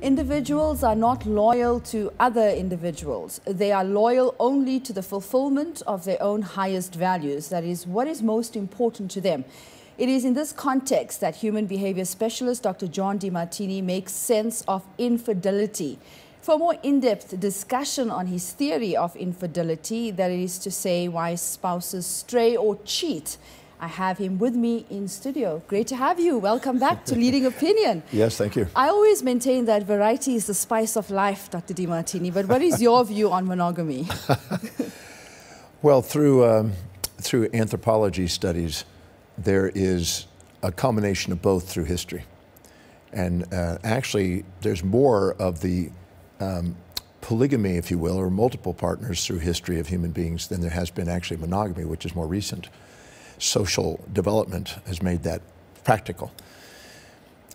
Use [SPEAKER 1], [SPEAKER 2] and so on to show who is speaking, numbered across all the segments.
[SPEAKER 1] Individuals are not loyal to other individuals. They are loyal only to the fulfillment of their own highest values. That is what is most important to them. It is in this context that human behavior specialist Dr. John Demartini makes sense of infidelity. For more in-depth discussion on his theory of infidelity, that is to say why spouses stray or cheat, I have him with me in studio. Great to have you. Welcome back to Leading Opinion.
[SPEAKER 2] Yes, thank you.
[SPEAKER 1] I always maintain that variety is the spice of life, Dr. Demartini, but what is your view on monogamy?
[SPEAKER 2] Well, through anthropology studies, there is a combination of both through history. And actually, there's more of the polygamy, if you will, or multiple partners through history of human beings than there has been actually monogamy, which is more recent. Social development has made that practical.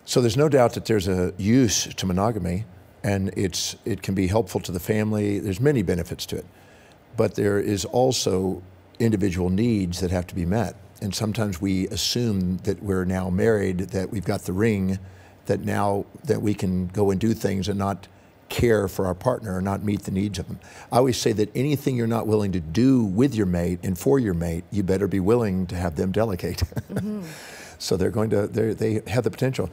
[SPEAKER 2] So there's no doubt that there's a use to monogamy, and it can be helpful to the family. There's many benefits to it. But there is also individual needs that have to be met. And sometimes we assume that we're now married, that we've got the ring, that now that we can go and do things and not care for our partner or not meet the needs of them. I always say that anything you're not willing to do with your mate and for your mate, you better be willing to have them delegate. Mm-hmm. So they have the potential.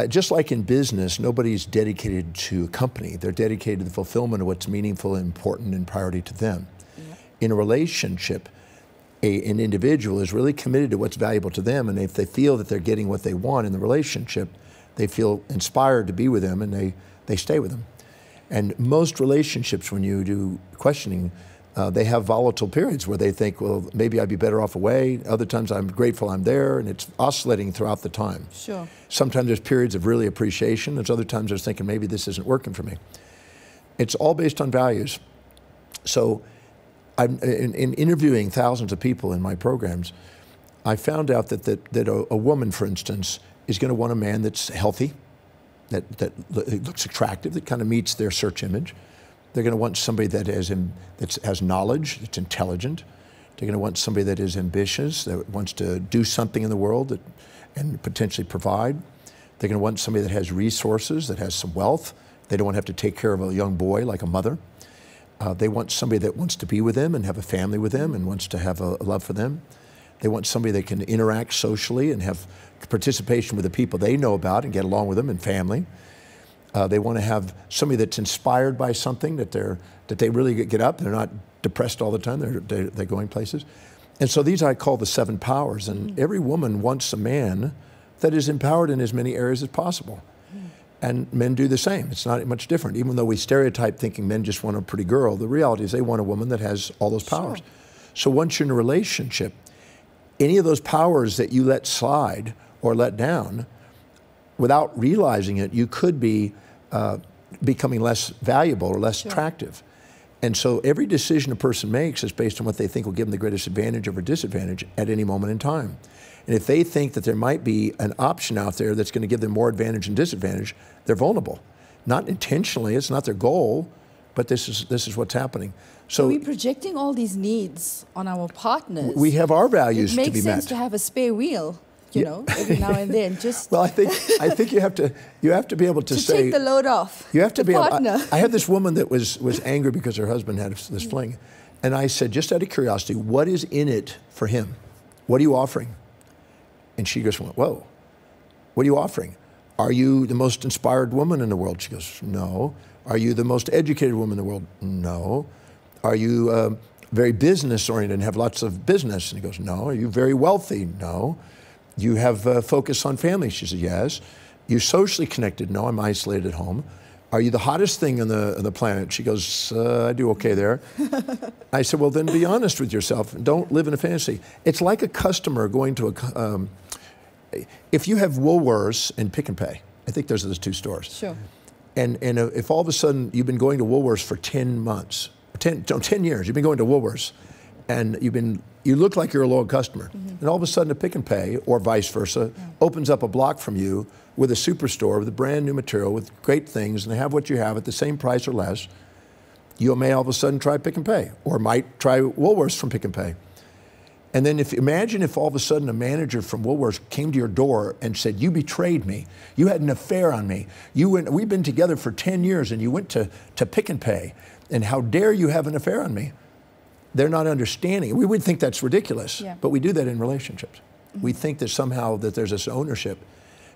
[SPEAKER 2] Just like in business, nobody's dedicated to a company. They're dedicated to the fulfillment of what's meaningful and important and priority to them. Yeah. In a relationship, an individual is really committed to what's valuable to them, and if they feel that they're getting what they want in the relationship, they feel inspired to be with them, and they stay with them. And most relationships, when you do questioning, they have volatile periods where they think, well, maybe I'd be better off away. Other times I'm grateful I'm there, and it's oscillating throughout the time. Sure. Sometimes there's periods of really appreciation. There's other times there's thinking, maybe this isn't working for me. It's all based on values. So I'm in interviewing thousands of people in my programs, I found out that a woman, for instance, is going to want a man that's healthy, that looks attractive, that kind of meets their search image. They're going to want somebody that has knowledge, that's intelligent. They're going to want somebody that is ambitious, that wants to do something in the world and potentially provide. They're going to want somebody that has resources, that has some wealth. They don't want to have to take care of a young boy like a mother. They want somebody that wants to be with them and have a family with them and wants to have a love for them. They want somebody that can interact socially and have participation with the people they know about and get along with them and family. They want to have somebody that's inspired by something, that they really get up. They're not depressed all the time. They're going places. And so these I call the 7 powers. And every woman wants a man that is empowered in as many areas as possible. And men do the same. It's not much different. Even though we stereotype thinking men just want a pretty girl, the reality is they want a woman that has all those powers. Sure. So once you're in a relationship, any of those powers that you let slide or let down, without realizing it, you could be becoming less valuable or less attractive. And so every decision a person makes is based on what they think will give them the greatest advantage over disadvantage at any moment in time. And if they think that there might be an option out there that's going to give them more advantage and disadvantage, they're vulnerable. Not intentionally, it's not their goal, but this is what's happening. So
[SPEAKER 1] we're projecting all these needs on our partners.
[SPEAKER 2] We have our values to be met. It makes sense
[SPEAKER 1] to have a spare wheel, you know, every now and then. Just
[SPEAKER 2] well, I think you have to be able to say,
[SPEAKER 1] take the load off.
[SPEAKER 2] You have to
[SPEAKER 1] be
[SPEAKER 2] able. I had this woman that was angry because her husband had this fling, and I said, just out of curiosity, what is in it for him? What are you offering? And she goes, whoa, what are you offering? Are you the most inspired woman in the world? She goes, no. Are you the most educated woman in the world? No. Are you very business-oriented and have lots of business? And he goes, no. Are you very wealthy? No. You have focus on family? She said, yes. You socially connected? No, I'm isolated at home. Are you the hottest thing on the planet? She goes, I do okay there. I said, well, then be honest with yourself. Don't live in a fantasy. It's like a customer going to if you have Woolworths and Pick and Pay, I think those are the 2 stores. Sure. And if all of a sudden you've been going to Woolworths for 10 months, 10 years, you've been going to Woolworths, and you look like you're a loyal customer, and all of a sudden a Pick and Pay, or vice versa, opens up a block from you with a superstore with a brand new material with great things, and they have what you have at the same price or less, you may all of a sudden try Pick and Pay, or might try Woolworths from Pick and Pay. And then imagine if all of a sudden a manager from Woolworths came to your door and said, you betrayed me. You had an affair on me. We've been together for 10 years and you went to Pick and Pay. And how dare you have an affair on me? They're not understanding. We would think that's ridiculous, but we do that in relationships. We think that somehow that there's this ownership.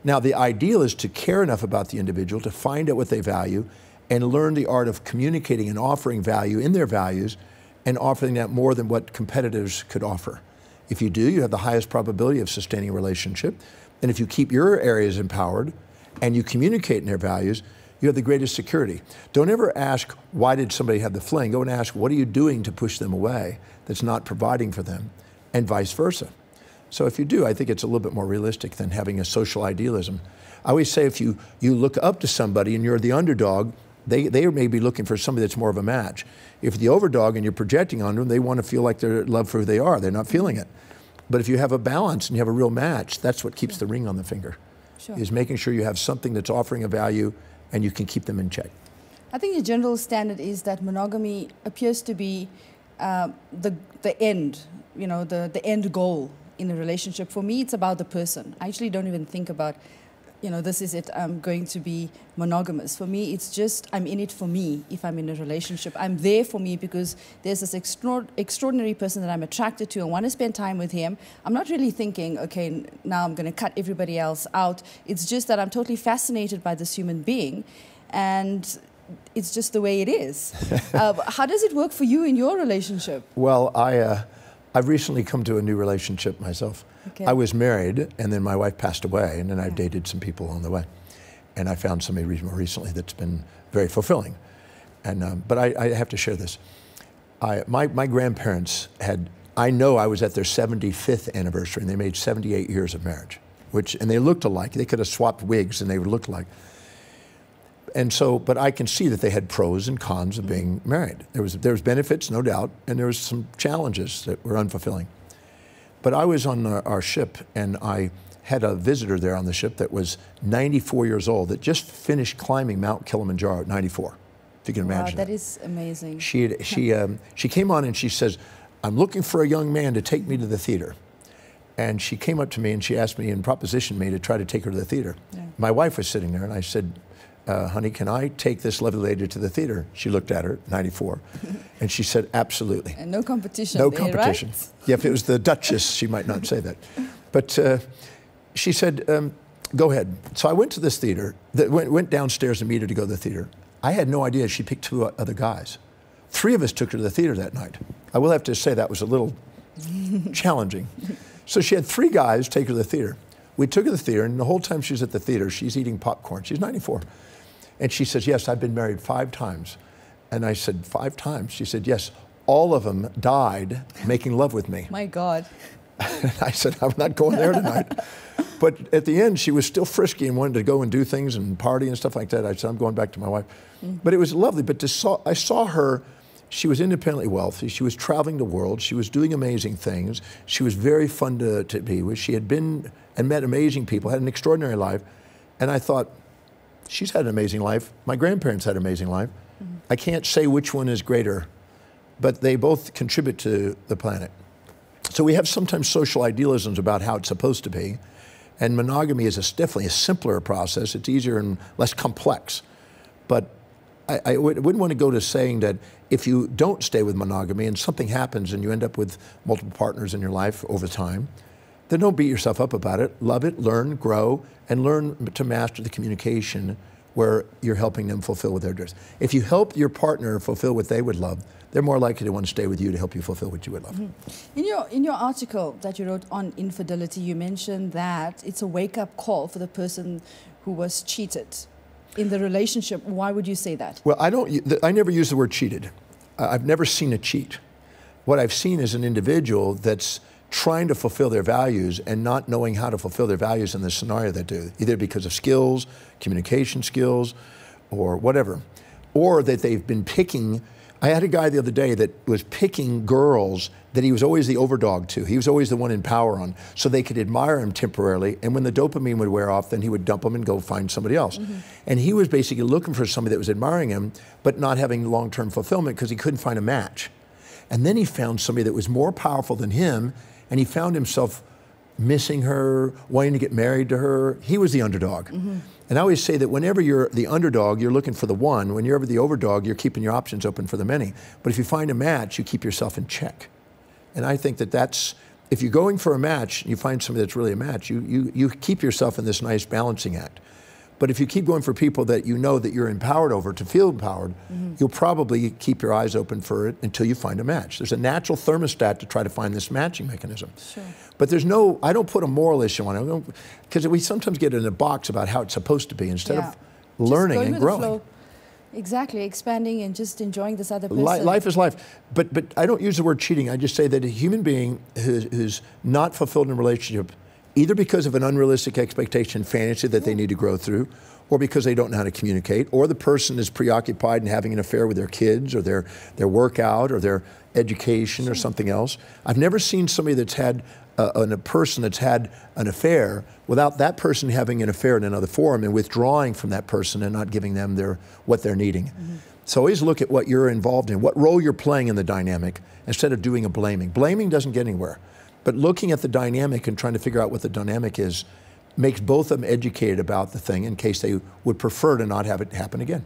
[SPEAKER 2] Now, the ideal is to care enough about the individual to find out what they value and learn the art of communicating and offering value in their values and offering that more than what competitors could offer. If you do, you have the highest probability of sustaining a relationship. And if you keep your areas empowered and you communicate in their values, you have the greatest security. Don't ever ask, why did somebody have the fling? Go and ask, what are you doing to push them away that's not providing for them, and vice versa. So if you do, I think it's a little bit more realistic than having a social idealism. I always say if you look up to somebody and you're the underdog, they may be looking for somebody that's more of a match. If the overdog and you're projecting on them, they want to feel like they're loved for who they are. They're not feeling it. But if you have a balance and you have a real match, that's what keeps the ring on the finger, is making sure you have something that's offering a value and you can keep them in check.
[SPEAKER 1] I think the general standard is that monogamy appears to be the end, you know, the end goal in a relationship. For me, it's about the person. I actually don't even think about, you know, this is it, I'm going to be monogamous. For me, it's just, I'm in it for me if I'm in a relationship. I'm there for me because there's this extraordinary person that I'm attracted to and want to spend time with him. I'm not really thinking, okay, now I'm going to cut everybody else out. It's just that I'm totally fascinated by this human being, and it's just the way it is. How does it work for you in your relationship?
[SPEAKER 2] Well, I've recently come to a new relationship myself. Okay. I was married, and then my wife passed away, and then I've dated some people along the way. And I found somebody more recently that's been very fulfilling. And, but I have to share this. My grandparents I know I was at their 75th anniversary, and they made 78 years of marriage, and they looked alike. They could have swapped wigs, and they would look alike. And so, but I can see that they had pros and cons of being married. There was benefits, no doubt, and there was some challenges that were unfulfilling. But I was on our ship, and I had a visitor there on the ship that was 94 years old, that just finished climbing Mount Kilimanjaro at 94, if you can imagine.
[SPEAKER 1] Wow, that is amazing.
[SPEAKER 2] She came on and she says, I'm looking for a young man to take me to the theater. And she came up to me and she asked me and propositioned me to try to take her to the theater. Yeah. My wife was sitting there, and I said, honey, can I take this lovely lady to the theater? She looked at her, 94, and she said, absolutely.
[SPEAKER 1] And no competition.
[SPEAKER 2] No competition. Right? Yeah, if it was the Duchess, she might not say that. But she said, go ahead. So I went to this theater, went downstairs and met her to go to the theater. I had no idea she picked 2 other guys. 3 of us took her to the theater that night. I will have to say that was a little challenging. So she had 3 guys take her to the theater. We took her to the theater, and the whole time she's at the theater, she's eating popcorn. She's 94. And she says, yes, I've been married 5 times. And I said, 5 times? She said, yes, all of them died making love with me.
[SPEAKER 1] My God.
[SPEAKER 2] And I said, I'm not going there tonight. But at the end, she was still frisky and wanted to go and do things and party and stuff like that. I said, I'm going back to my wife. But it was lovely. But I saw her, she was independently wealthy. She was traveling the world. She was doing amazing things. She was very fun to be with. She had been and met amazing people, had an extraordinary life. And I thought, she's had an amazing life. My grandparents had an amazing life. I can't say which one is greater, but they both contribute to the planet. So we have sometimes social idealisms about how it's supposed to be, and monogamy is definitely a simpler process. It's easier and less complex. But I wouldn't want to go to saying that if you don't stay with monogamy and something happens and you end up with multiple partners in your life over time, then don't beat yourself up about it. Love it, learn, grow, and learn to master the communication where you're helping them fulfill what they're doing. If you help your partner fulfill what they would love, they're more likely to want to stay with you to help you fulfill what you would love.
[SPEAKER 1] In your article that you wrote on infidelity, you mentioned that it's a wake-up call for the person who was cheated in the relationship. Why would you say that?
[SPEAKER 2] Well, I never use the word cheated. I've never seen a cheat. What I've seen is an individual that's trying to fulfill their values and not knowing how to fulfill their values in the scenario they do, either because of skills, communication skills, or whatever, or that they've been picking. I had a guy the other day that was picking girls that he was always the overdog to. He was always the one in power on, so they could admire him temporarily, and when the dopamine would wear off, then he would dump them and go find somebody else. And he was basically looking for somebody that was admiring him, but not having long-term fulfillment because he couldn't find a match. And then he found somebody that was more powerful than him, and he found himself missing her, wanting to get married to her. He was the underdog. And I always say that whenever you're the underdog, you're looking for the one. When you're ever the overdog, you're keeping your options open for the many. But if you find a match, you keep yourself in check. And I think that that's, if you're going for a match and you find somebody that's really a match, you keep yourself in this nice balancing act. But if you keep going for people that you know that you're empowered over, to feel empowered, you'll probably keep your eyes open for it until you find a match. There's a natural thermostat to try to find this matching mechanism.
[SPEAKER 1] Sure.
[SPEAKER 2] But there's no, I don't put a moral issue on it, because we sometimes get in a box about how it's supposed to be instead of learning and growing.
[SPEAKER 1] Exactly, expanding and just enjoying this other person.
[SPEAKER 2] Life is life. But I don't use the word cheating. I just say that a human being who's not fulfilled in a relationship, either because of an unrealistic expectation, fantasy that they need to grow through, or because they don't know how to communicate, or the person is preoccupied in having an affair with their kids, or their workout, or their education, or something else. I've never seen somebody that's had a person that's had an affair without that person having an affair in another form and withdrawing from that person and not giving them what they're needing. So always look at what you're involved in, what role you're playing in the dynamic, instead of doing a blaming. Blaming doesn't get anywhere. But looking at the dynamic and trying to figure out what the dynamic is makes both of them educated about the thing in case they would prefer to not have it happen again.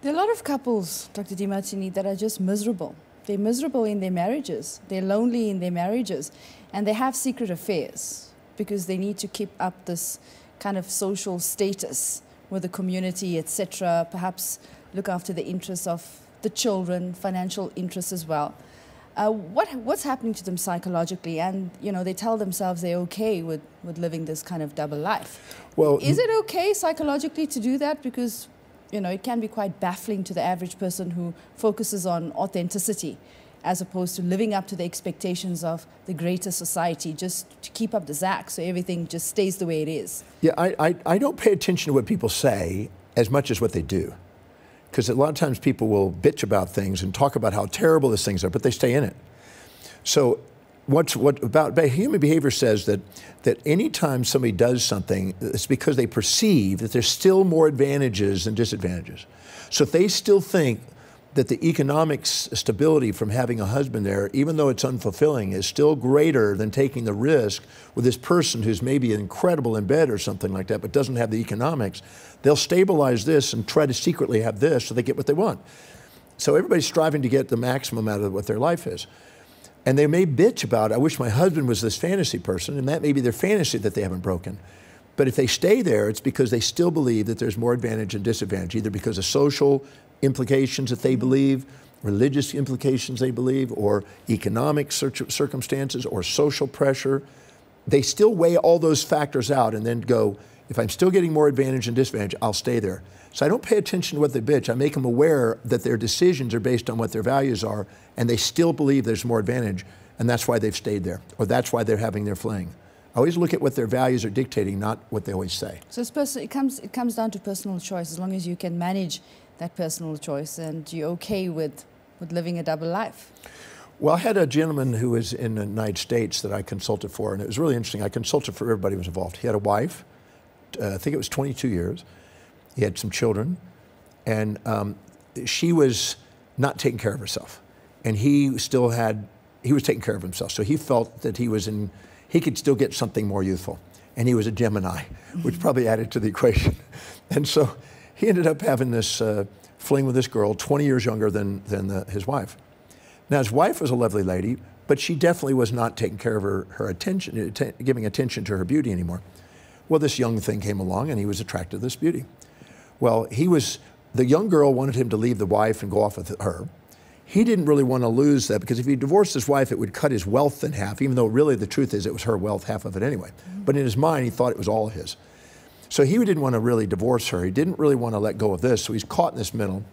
[SPEAKER 1] There are a lot of couples, Dr. Demartini, that are just miserable. They're miserable in their marriages. They're lonely in their marriages. And they have secret affairs because they need to keep up this kind of social status with the community, etc. Perhaps look after the interests of the children, financial interests as well. What's happening to them psychologically? And, you know, they tell themselves they're okay with living this kind of double life. Well, is it okay psychologically to do that? Because, you know, it can be quite baffling to the average person who focuses on authenticity as opposed to living up to the expectations of the greater society, just to keep up the zack so everything just stays the way it is.
[SPEAKER 2] Yeah, I don't pay attention to what people say as much as what they do. Because a lot of times people will bitch about things and talk about how terrible these things are, but they stay in it. So what human behavior says that any time somebody does something, it's because they perceive that there's still more advantages than disadvantages. So if they still think that the economic stability from having a husband there, even though it's unfulfilling, is still greater than taking the risk with this person who's maybe incredible in bed or something like that, but doesn't have the economics, they'll stabilize this and try to secretly have this so they get what they want. So everybody's striving to get the maximum out of what their life is. And they may bitch about, I wish my husband was this fantasy person, and that may be their fantasy that they haven't broken. But if they stay there, it's because they still believe that there's more advantage and disadvantage, either because of social implications that they believe, religious implications they believe, or economic circumstances, or social pressure. They still weigh all those factors out and then go, if I'm still getting more advantage and disadvantage, I'll stay there. So I don't pay attention to what they bitch. I make them aware that their decisions are based on what their values are, and they still believe there's more advantage, and that's why they've stayed there, or that's why they're having their fling. I always look at what their values are dictating, not what they always say.
[SPEAKER 1] So it comes down to personal choice, as long as you can manage that personal choice and you're okay with living a double life.
[SPEAKER 2] Well, I had a gentleman who was in the United States that I consulted for, and it was really interesting. I consulted for everybody who was involved. He had a wife, I think it was 22 years. He had some children, and she was not taking care of herself. And he was taking care of himself. So he felt that he could still get something more youthful. And he was a Gemini, which probably added to the equation. And so he ended up having this fling with this girl, 20 years younger than his wife. Now, his wife was a lovely lady, but she definitely was not taking care of her attention, giving attention to her beauty anymore. Well, this young thing came along, and he was attracted to this beauty. Well, the young girl wanted him to leave the wife and go off with her. He didn't really want to lose that, because if he divorced his wife, it would cut his wealth in half, even though really the truth is it was her wealth, half of it anyway. But in his mind, he thought it was all his. So he didn't want to really divorce her. He didn't really want to let go of this, so he's caught in this middle.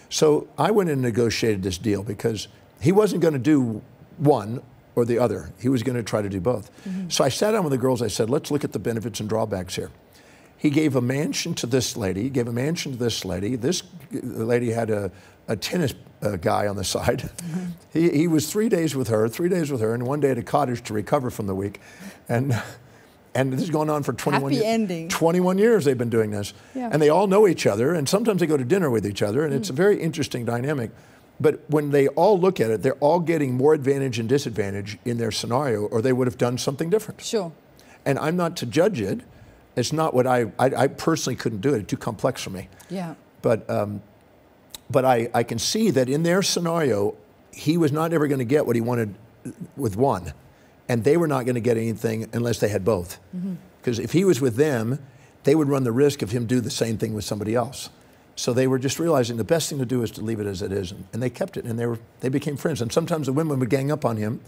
[SPEAKER 2] So I went in and negotiated this deal, because he wasn't going to do one or the other. He was going to try to do both. So I sat down with the girls. I said, let's look at the benefits and drawbacks here. He gave a mansion to this lady. He gave a mansion to this lady. This lady had a tennis guy on the side. He was 3 days with her, and 1 day at a cottage to recover from the week. And this has gone on for 21 years.
[SPEAKER 1] Happy ending.
[SPEAKER 2] 21 years they've been doing this. Yeah. And they all know each other, and sometimes they go to dinner with each other, and it's a very interesting dynamic. But when they all look at it, they're all getting more advantage and disadvantage in their scenario, or they would have done something different.
[SPEAKER 1] Sure.
[SPEAKER 2] And I'm not to judge it. It's not what I personally couldn't do it. It's too complex for me.
[SPEAKER 1] Yeah.
[SPEAKER 2] But I can see that in their scenario, he was not ever going to get what he wanted with one. And they were not going to get anything unless they had both. Because if he was with them, they would run the risk of him do the same thing with somebody else. So they were just realizing the best thing to do is to leave it as it is. And they kept it, and they became friends. And sometimes the women would gang up on him,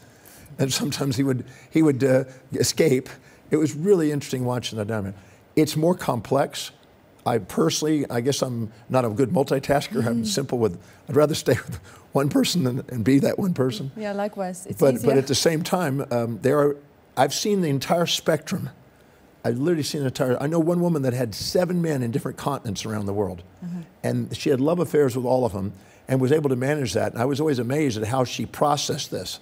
[SPEAKER 2] and sometimes he would escape. It was really interesting watching that dynamic. It's more complex. I guess I'm not a good multitasker. I'm simple I'd rather stay with one person and be that one person.
[SPEAKER 1] Yeah, likewise. It's
[SPEAKER 2] but
[SPEAKER 1] easier.
[SPEAKER 2] at the same time, I've seen the entire spectrum. I've literally seen I know one woman that had 7 men in different continents around the world. And she had love affairs with all of them and was able to manage that. And I was always amazed at how she processed this.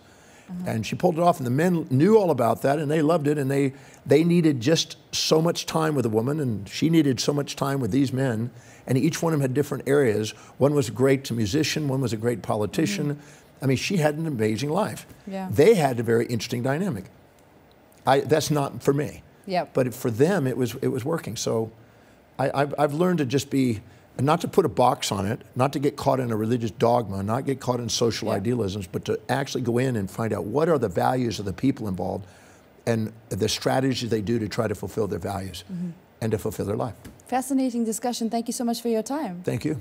[SPEAKER 2] And she pulled it off, and the men knew all about that, and they loved it, and they needed just so much time with a woman, and she needed so much time with these men, and each one of them had different areas. One was a great musician, one was a great politician. I mean, she had an amazing life.
[SPEAKER 1] Yeah.
[SPEAKER 2] They had a very interesting dynamic. That's not for me.
[SPEAKER 1] Yeah.
[SPEAKER 2] But for them, it was working. So I've learned to just be, not to put a box on it, not to get caught in a religious dogma, not get caught in social idealisms, but to actually go in and find out what are the values of the people involved and the strategies they do to try to fulfill their values and to fulfill their life.
[SPEAKER 1] Fascinating discussion. Thank you so much for your time.
[SPEAKER 2] Thank you.